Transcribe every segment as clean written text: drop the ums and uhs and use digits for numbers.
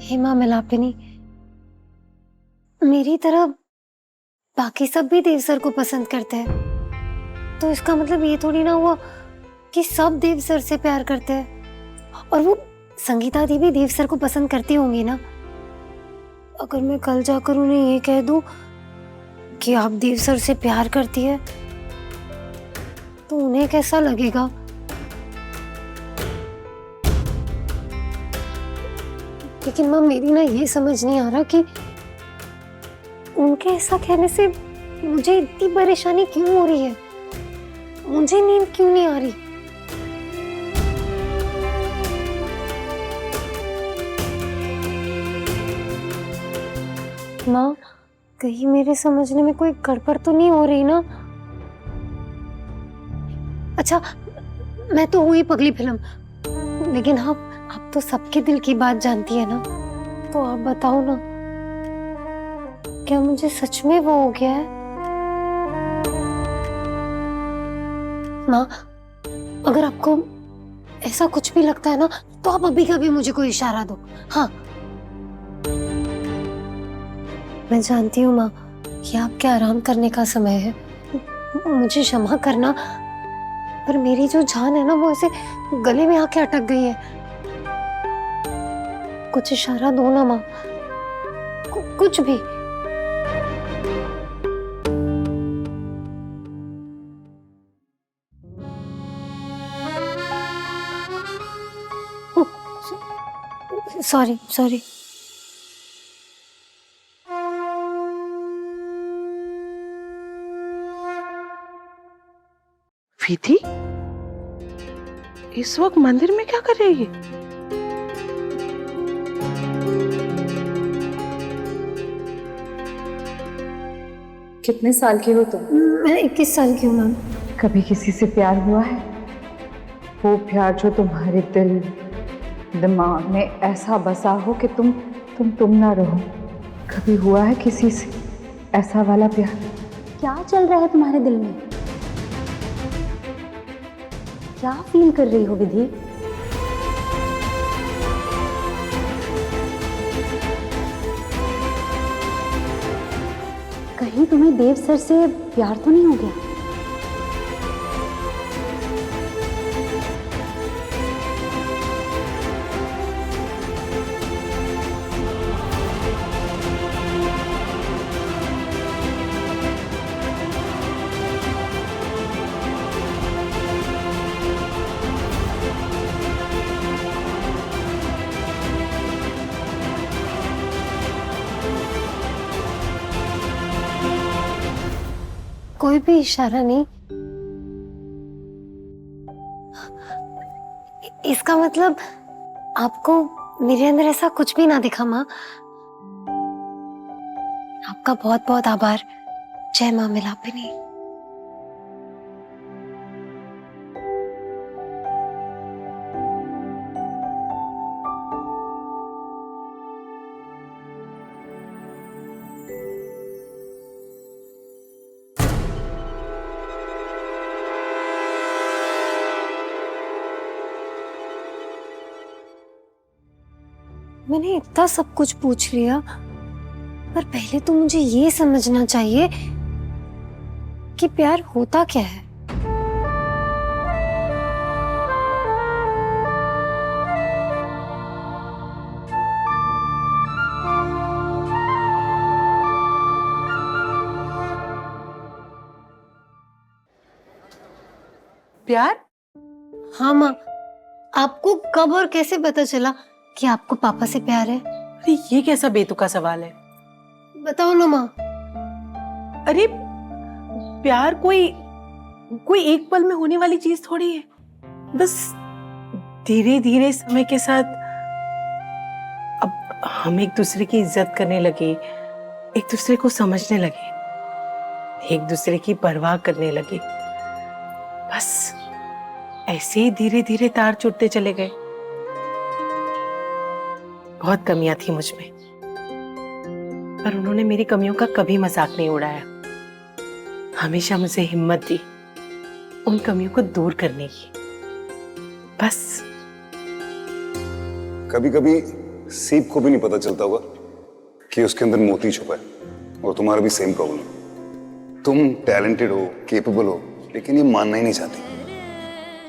हेमा मिलापिनी, मेरी तरह बाकी सब भी देव सर को पसंद करते हैं, तो इसका मतलब ये थोड़ी ना हुआ कि सब देव सर से प्यार करते हैं। और वो संगीता दी भी देव सर को पसंद करती होंगी ना। अगर मैं कल जाकर उन्हें ये कह दूं कि आप देव सर से प्यार करती है, तो उन्हें कैसा लगेगा? लेकिन माँ, मेरी ना ये समझ नहीं आ रहा कि उनके ऐसा कहने से मुझे इतनी परेशानी क्यों हो रही है। मुझे नींद क्यों नहीं आ रही? माँ, कहीं मेरे समझने में कोई गड़बड़ तो नहीं हो रही ना? अच्छा, मैं तो हुई पगली फिल्म, लेकिन आप तो सबके दिल की बात जानती है ना, तो आप बताओ ना, क्या मुझे सच में वो हो गया है? माँ, अगर आपको ऐसा कुछ भी लगता है ना, तो आप अभी कभी मुझे कोई इशारा दो। हाँ, मैं जानती हूँ माँ, ये आपके आराम करने का समय है, मुझे क्षमा करना, पर मेरी जो जान है ना, वो ऐसे गले में आके अटक गई है। कुछ इशारा दो ना माँ, कुछ भी। Sorry sorry. विधि इस वक्त मंदिर में क्या कर रही है? कितने साल की हो तुम? मैं 21 साल की हूँ मैम। कभी किसी से प्यार हुआ है? वो प्यार जो तुम्हारे दिल दिमाग में ऐसा बसा हो कि तुम ना रहो। कभी हुआ है किसी से ऐसा वाला प्यार? क्या चल रहा है तुम्हारे दिल में? क्या फील कर रही हो विधि? कहीं तुम्हें देव सर से प्यार तो नहीं हो गया? कोई भी इशारा नहीं। इसका मतलब आपको मेरे अंदर ऐसा कुछ भी ना दिखा माँ। आपका बहुत बहुत आभार। जय माँ मिलापिनी। मैंने इतना सब कुछ पूछ लिया, पर पहले तो मुझे ये समझना चाहिए कि प्यार होता क्या है। प्यार? हाँ माँ, आपको कब और कैसे पता चला कि आपको पापा से प्यार है? अरे ये कैसा बेतुका सवाल है? बताओ ना माँ। अरे प्यार कोई एक पल में होने वाली चीज थोड़ी है। बस धीरे धीरे समय के साथ अब हम एक दूसरे की इज्जत करने लगे, एक दूसरे को समझने लगे, एक दूसरे की परवाह करने लगे। बस ऐसे ही धीरे धीरे तार जुड़ते चले गए। बहुत कमियां थी मुझ में, पर उन्होंने मेरी कमियों का कभी मजाक नहीं उड़ाया। हमेशा मुझे हिम्मत दी उन कमियों को दूर करने की। बस कभी कभी सीप को भी नहीं पता चलता होगा कि उसके अंदर मोती छुपा है। और तुम्हारा भी सेम प्रॉब्लम है। तुम टैलेंटेड हो, केपेबल हो, लेकिन ये मानना ही नहीं चाहती।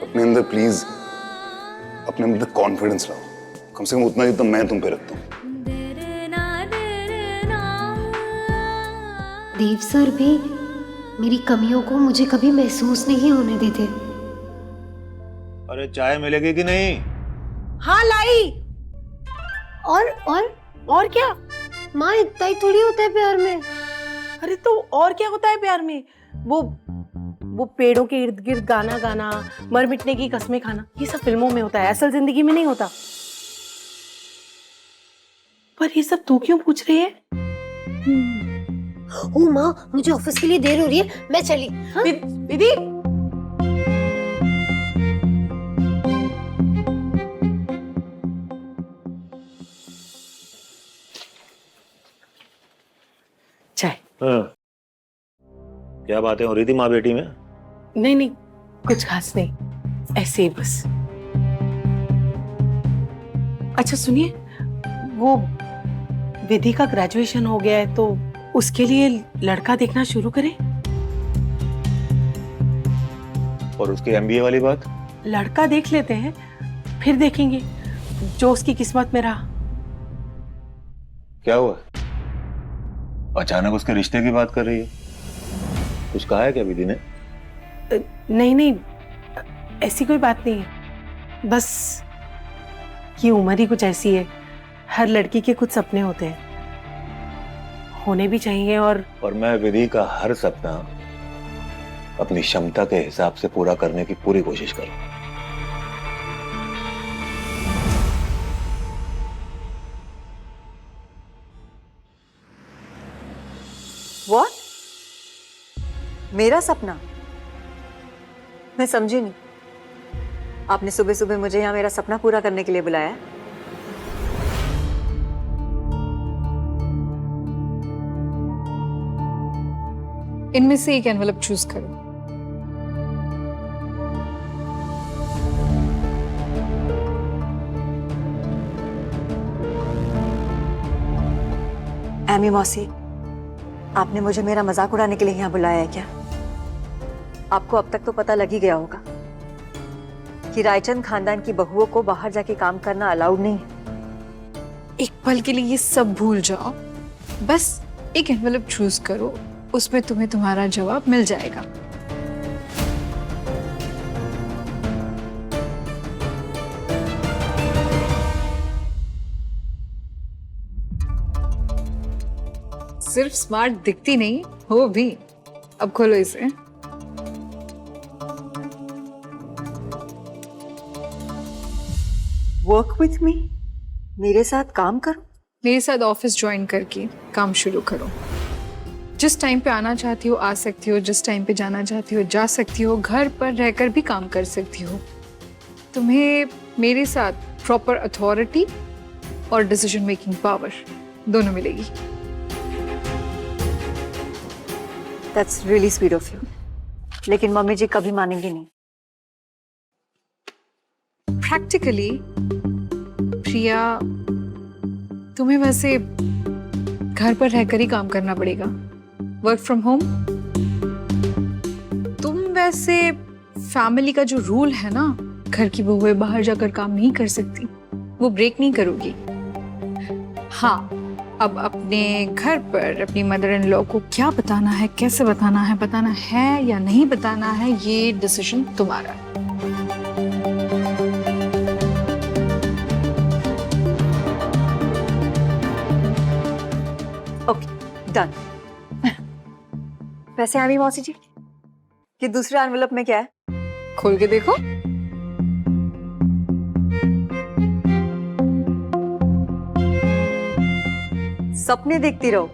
अपने अंदर प्लीज अपने अंदर कॉन्फिडेंस लाओ, कम से कम उतना जितना मैं तुम पे रखता हूँ। देव सर भी मेरी कमियों को मुझे कभी महसूस नहीं होने देते। अरे चाय मिलेगी कि नहीं? हाँ लाई। और क्या? माँ, इतना ही थोड़ी होता है प्यार में। अरे तो और क्या होता है प्यार में? वो पेड़ों के इर्द गिर्द गाना गाना, मर मिटने की कस्में खाना, ये सब फिल्मों में होता है, असल जिंदगी में नहीं होता। पर ये सब तू क्यों पूछ रही है? ओ माँ, मुझे ऑफिस के लिए देर हो रही है, मैं चली। हाँ? दीदी चाय। हाँ। क्या बातें हो रही थी माँ बेटी में? नहीं, कुछ खास नहीं, ऐसे ही बस। अच्छा सुनिए, वो विधि का ग्रेजुएशन हो गया है तो उसके लिए लड़का देखना शुरू करें। और उसकी एमबीए वाली बात? लड़का देख लेते हैं, फिर देखेंगे जो उसकी किस्मत में रहा। क्या हुआ? अचानक उसके रिश्ते की बात कर रही है? कुछ कहा है क्या विधि ने? नहीं, ऐसी कोई बात नहीं है। बस ये उम्र ही कुछ ऐसी है, हर लड़की के कुछ सपने होते हैं, होने भी चाहिए। और मैं विधि का हर सपना अपनी क्षमता के हिसाब से पूरा करने की पूरी कोशिश करूं। What? मेरा सपना? मैं समझी नहीं। आपने सुबह सुबह मुझे यहाँ मेरा सपना पूरा करने के लिए बुलाया है? इनमें से एक एनवेलप चूज करो। एमी मौसी, आपने मुझे मेरा मजाक उड़ाने के लिए यहाँ बुलाया है क्या? आपको अब तक तो पता लग ही गया होगा कि रायचंद खानदान की बहुओं को बाहर जाके काम करना अलाउड नहीं है। एक पल के लिए ये सब भूल जाओ, बस एक एनवेलप चूज करो, उसमें तुम्हें तुम्हारा जवाब मिल जाएगा। सिर्फ स्मार्ट दिखती नहीं हो भी। अब खोलो इसे। वर्क विथ मी, मेरे साथ काम करो। मेरे साथ ऑफिस ज्वाइन करके काम शुरू करो। जिस टाइम पे आना चाहती हो आ सकती हो, जिस टाइम पे जाना चाहती हो जा सकती हो, घर पर रहकर भी काम कर सकती हो। तुम्हें मेरे साथ प्रॉपर अथॉरिटी और डिसीजन मेकिंग पावर दोनों मिलेगी। That's really sweet of you. लेकिन मम्मी जी कभी मानेंगी नहीं। प्रैक्टिकली प्रिया, तुम्हें वैसे घर पर रहकर ही काम करना पड़ेगा, वर्क फ्रॉम होम। तुम वैसे फैमिली का जो रूल है ना, घर की बहुएं बाहर जाकर काम नहीं कर सकती, वो ब्रेक नहीं करोगी। हाँ, अब अपने घर पर अपनी मदर इन लॉ को क्या बताना है, कैसे बताना है या नहीं बताना है, ये डिसीजन तुम्हारा है। Okay, done. वैसे आमी मौसी जी, कि दूसरे एनवेलप में क्या है? खोल के देखो। सपने देखती रहो।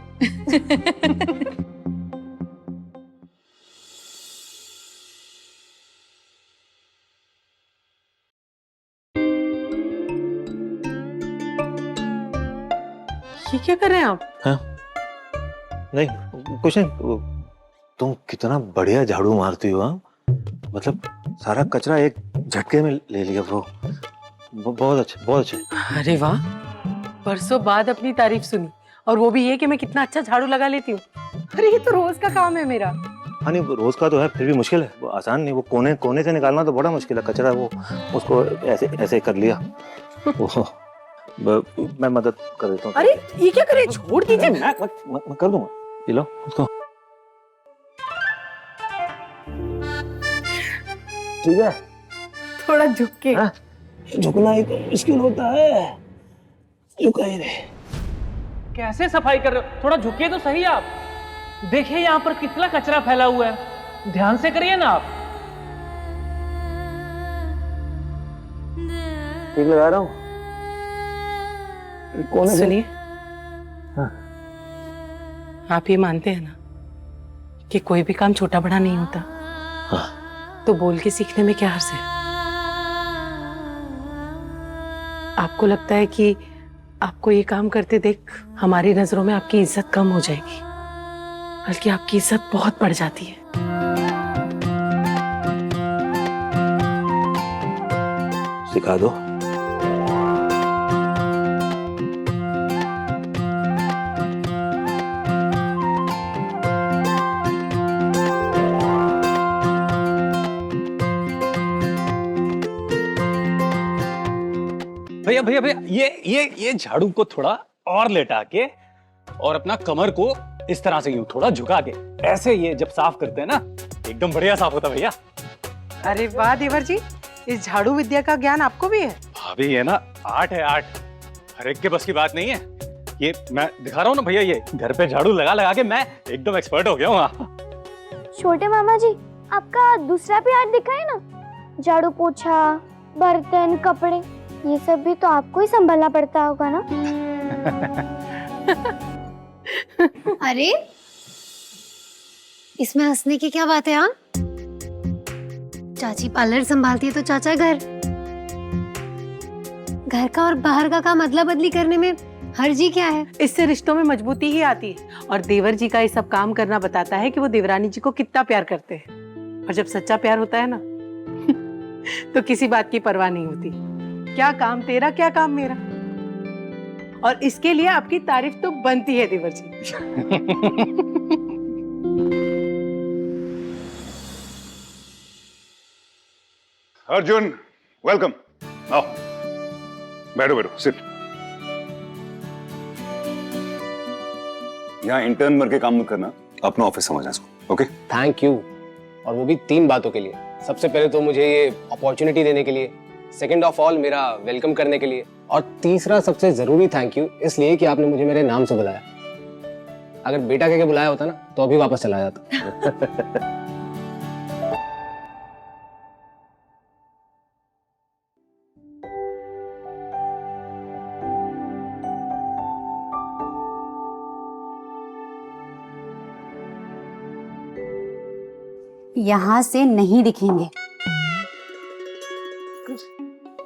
ये क्या कर रहे हैं आप? हाँ? नहीं, कुछ नहीं। तुम कितना बढ़िया झाड़ू मारती हो। हाँ, मतलब सारा कचरा एक झटके में ले लिया। वो बहुत अच्छा, बहुत अच्छा। अरे वाह, बरसों बाद अपनी तारीफ सुनी, और वो भी ये कि मैं कितना अच्छा झाड़ू लगा लेती हूँ। अरे ये तो रोज का काम है मेरा। हाँ नहीं, रोज का तो है, फिर भी मुश्किल है, वो आसान नहीं। वो कोने कोने से निकालना तो बड़ा मुश्किल है कचरा, वो उसको ऐसे ऐसे कर लिया। मैं मदद कर देता हूँ। अरे ये क्या करे, छोड़ दीजिए। मैं कर दूंगा, ये लो उसको। ठीक है, थोड़ा झुक के। हाँ? झुकना ही तो मुश्किल होता है, झुका ही रहे। कैसे सफाई कर रहे हो? थोड़ा झुकिए तो सही आप। देखिए यहाँ पर कितना कचरा फैला हुआ है, ध्यान से करिए ना आप। ठीक लगा रहा हूँ। कोने से सुनिए, हाँ। आप ये मानते हैं ना कि कोई भी काम छोटा बड़ा नहीं होता? हाँ। तो बोल के सीखने में क्या हर्ज है? आपको लगता है कि आपको ये काम करते देख हमारी नजरों में आपकी इज्जत कम हो जाएगी, बल्कि आपकी इज्जत बहुत बढ़ जाती है। सिखा दो। भैया भैया भैया, ये झाड़ू को थोड़ा और लेटा के और अपना कमर को इस तरह से यूं थोड़ा झुका के, ऐसे ये जब साफ करते हैं ना एकदम बढ़िया साफ होता है भैया। अरे वाह देवर जी, इस झाड़ू विद्या का ज्ञान आपको भी है? भाभी ये ना आर्ट है, आर्ट। हर एक के बस की बात नहीं है। ये मैं दिखा रहा हूँ ना भैया, ये घर पे झाड़ू लगा लगा के मैं एकदम एक्सपर्ट हो गया हूँ। छोटे मामा जी, आपका दूसरा भी आर्ट दिखा है ना, झाड़ू पोछा, बर्तन, कपड़े, ये सब भी तो आपको ही संभालना पड़ता होगा ना? अरे इसमें हंसने की क्या बात है? हाँ, चाची पार्लर संभालती है तो चाचा घर का और बाहर का काम अदला बदली करने में हर्जी क्या है? इससे रिश्तों में मजबूती ही आती है, और देवर जी का ये सब काम करना बताता है कि वो देवरानी जी को कितना प्यार करते हैं। और जब सच्चा प्यार होता है ना तो किसी बात की परवाह नहीं होती, क्या काम तेरा क्या काम मेरा। और इसके लिए आपकी तारीफ तो बनती है देवर जी। अर्जुन, वेलकम। आओ, बैठो बैठो, सिट। यहाँ इंटर्न बन के काम मत करना, अपना ऑफिस समझना इसको, ओके? थैंक यू, और वो भी 3 बातों के लिए। सबसे पहले तो मुझे ये अपॉर्चुनिटी देने के लिए, सेकेंड ऑफ ऑल मेरा वेलकम करने के लिए, और तीसरा सबसे जरूरी थैंक यू इसलिए कि आपने मुझे मेरे नाम से बुलाया। अगर बेटा कह के बुलाया होता ना तो अभी वापस चला जाता। यहाँ से नहीं दिखेंगे।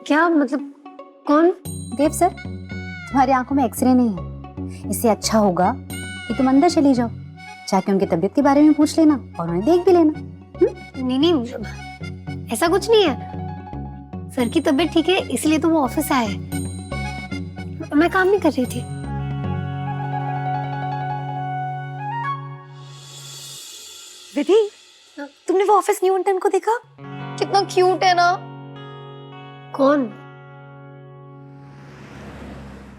क्या मतलब? कौन? देव सर, तुम्हारी आंखों में एक्सरे नहीं है। इससे अच्छा होगा कि तुम अंदर चली जाओ, जाके उनकी तबीयत के बारे में पूछ लेना और उन्हें देख भी लेना। नहीं नहीं, ऐसा कुछ नहीं है। सर की तबीयत ठीक है, इसलिए तो वो ऑफिस आए। मैं काम नहीं कर रही थी। विधि, तुमने वो ऑफिस न्यू इंटर्न को देखा? कितना क्यूट है ना। कौन?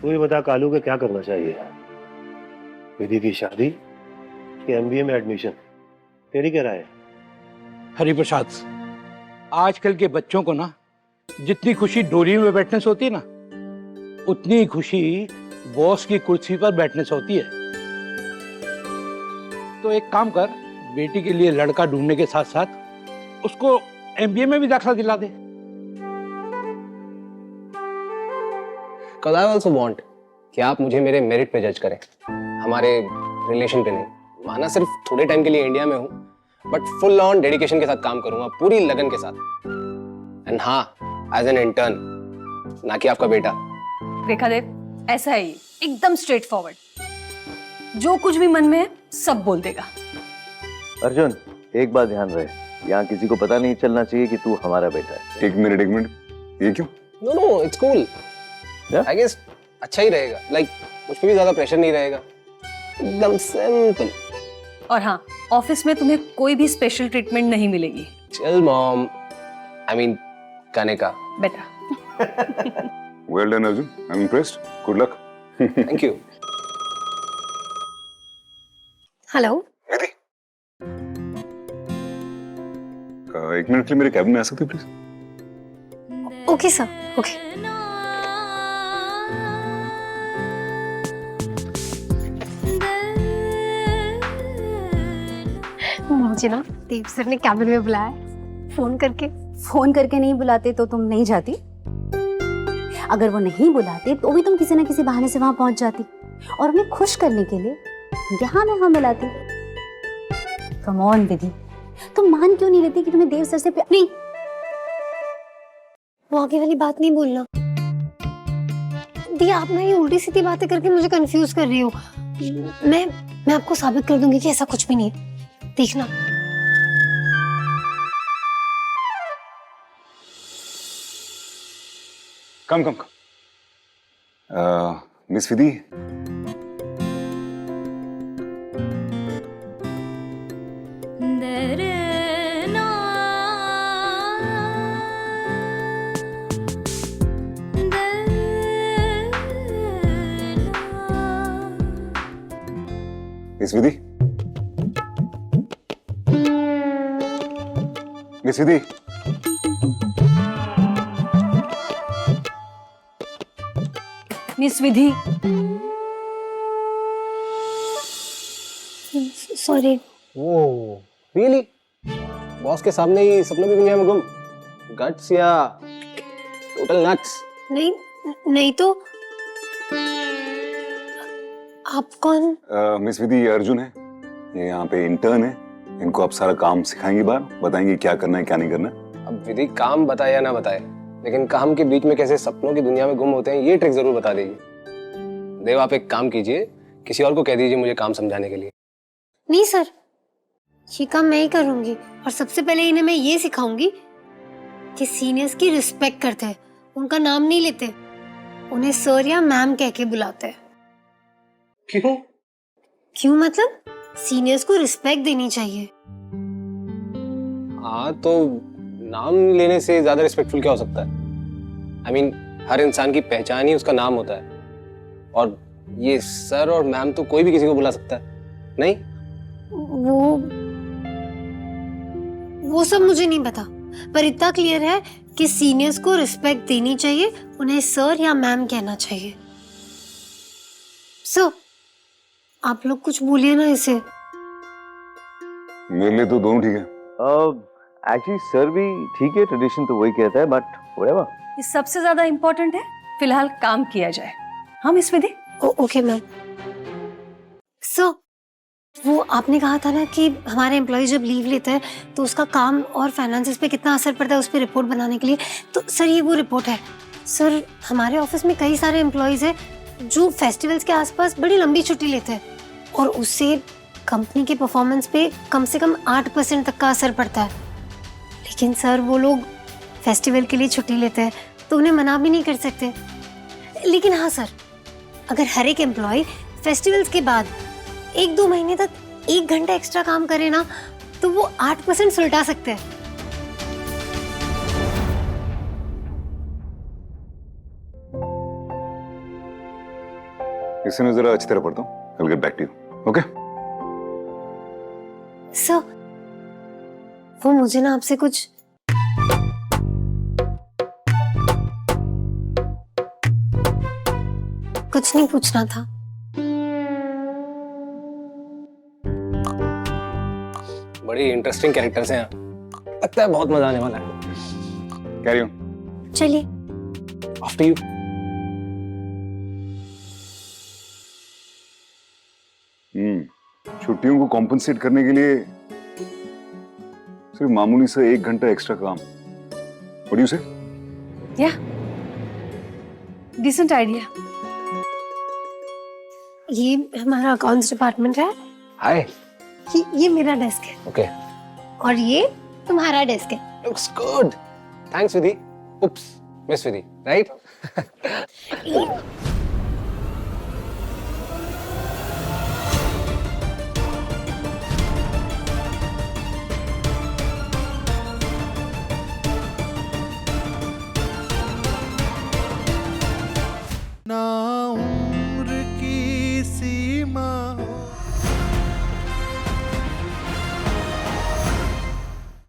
तू ही बता कालू के क्या करना चाहिए? विधि की शादी कि एमबीए में एडमिशन? तेरी क्या राय है? हरिप्रसाद, आजकल के बच्चों को ना जितनी खुशी डोली में बैठने से होती है ना, उतनी खुशी बॉस की कुर्सी पर बैठने से होती है। तो एक काम कर, बेटी के लिए लड़का ढूंढने के साथ साथ उसको एमबीए में भी दाखिला दिला दे। Because I also want कि आप मुझे मेरे मेरिट पे जज करें, हमारे रिलेशन पे नहीं। माना सिर्फ थोड़े टाइम के लिए इंडिया में हूँ, बट फुल ऑन डेडिकेशन के साथ काम करूंगा, पूरी लगन के साथ। एंड हाँ, एज एन इंटर्न, ना कि आपका बेटा। रेखा देव, ऐसा है ये, एकदम स्ट्रेट फॉरवर्ड, जो कुछ भी मन में है सब बोल देगा। अर्जुन, एक बात ध्यान रहे, यहाँ किसी को पता नहीं चलना चाहिए कि तू हमारा बेटा है। एक मिनट, ये क्यों? No no, it's cool. I guess अच्छा ही रहेगा। लाइक मुझ पे भी ज्यादा प्रेशर नहीं रहेगा, एकदम सिंपल। और हाँ, ऑफिस में तुम्हें कोई भी स्पेशल ट्रीटमेंट नहीं मिलेगी। चिल मॉम, आई मीन खाने का। बेटा well done Arjun, I am impressed, good luck. Thank you. Hello. Nidhi, एक मिनट के लिए मेरे कैबिन में आ सकते हो प्लीज? Okay sir, okay. मुझे ना देव सर ने कैबिन में बुलाया फोन करके। फोन करके नहीं बुलाते तो तुम नहीं जाती? अगर वो नहीं बुलाते तो भी तुम किसी ना किसी बहाने से वहां पहुंच जाती और उन्हें खुश करने के लिए यहाँ मिलाती। कम ऑन विधि, तुम मान क्यों नहीं लेती कि तुम्हें देव सर से प्यार? नहीं, वो आगे वाली बात नहीं बोलना। दी, आप ना ये उल्टी सीधी बातें करके मुझे कंफ्यूज कर रही हो। मैं आपको साबित कर दूंगी कि ऐसा कुछ भी नहीं है, देखना। कम मिस विधि, मिस विधि, मिस विधि, मिस विधि। सॉरी। Oh really? बॉस के सामने ही सपनों की दुनिया में गुम? गट्स या टोटल नट्स? नहीं तो आप कौन? मिस विधि, ये अर्जुन है, ये यहाँ पे इंटर्न है। इनको आप सारा काम सिखाएंगे, बाहर बताएंगे क्या करना है क्या नहीं करना है। अब विधि काम बताए या ना बताए, लेकिन काम के बीच में कैसे सपनों की दुनिया में गुम होते हैं ये ट्रिक जरूर बता देगी। देव आप एक काम कीजिए, किसी और को कह दीजिए मुझे काम समझाने के लिए। नहीं सर, ये काम मैं ही करूंगी। और सबसे पहले इन्हें मैं ये सिखाऊंगी कि सीनियर्स की रिस्पेक्ट करते हैं, उनका नाम नहीं लेते, उन्हें सर या मैम कह के बुलाते हैं। क्यों मतलब सीनियर्स को रिस्पेक्ट देनी चाहिए। हाँ तो नाम लेने से ज्यादा रिस्पेक्टफुल क्या हो सकता है? आई मीन हर इंसान की पहचान ही उसका नाम होता है, और ये सर और मैम तो कोई भी किसी को बुला सकता है, नहीं? वो सब मुझे नहीं पता, पर इतना क्लियर है कि सीनियर्स को रिस्पेक्ट देनी चाहिए, उन्हें सर या मैम कहना चाहिए। सर आप लोग कुछ बोलिए ना इसे। मेरे लिए तो दोनों ठीक है। एक्चुअली सर भी ठीक है, ट्रेडिशन तो वही कहता है, बट व्हाटएवर। ये सबसे ज्यादा इम्पोर्टेंट है, फिलहाल काम किया जाए। हम इस विधि। Okay ma'am. सर वो आपने कहा था ना कि हमारे एम्प्लॉय जब लीव लेते हैं तो उसका काम और फाइनेंसेस पे कितना असर पड़ता है, उस पर रिपोर्ट बनाने के लिए। तो सर ये वो रिपोर्ट है। सर हमारे ऑफिस में कई सारे एम्प्लॉयज हैं जो फेस्टिवल्स के आसपास बड़ी लंबी छुट्टी लेते हैं, और उससे कंपनी के परफॉर्मेंस पे कम से कम 8% तक का असर पड़ता है। लेकिन सर वो लोग फेस्टिवल के लिए छुट्टी लेते हैं तो उन्हें मना भी नहीं कर सकते। लेकिन हाँ सर, अगर हर एक एम्प्लॉय फेस्टिवल्स के बाद 1-2 महीने तक 1 घंटा एक्स्ट्रा काम करे ना, तो वो 8% सुलटा सकते हैं। इसे मैं जरा अच्छी तरह पढ़ता हूँ, I'll get back to you, okay? Sir वो मुझे ना आपसे कुछ नहीं पूछना था। बड़ी इंटरेस्टिंग कैरेक्टर्स हैं यहाँ, लगता है बहुत मजा आने वाला है। Carry on. चलिए। After you. छुट्टियों को कॉम्पनसेट करने के लिए सिर्फ मामूली से 1 घंटा एक्स्ट्रा काम। What do you say? या डिसेंट आइडिया। ये हमारा अकाउंट्स डिपार्टमेंट है। हाय। ये मेरा डेस्क है। ओके। और ये तुम्हारा डेस्क है। Looks good. थैंक्स विधि। उप्स, मिस विधि, राइट? ना हूं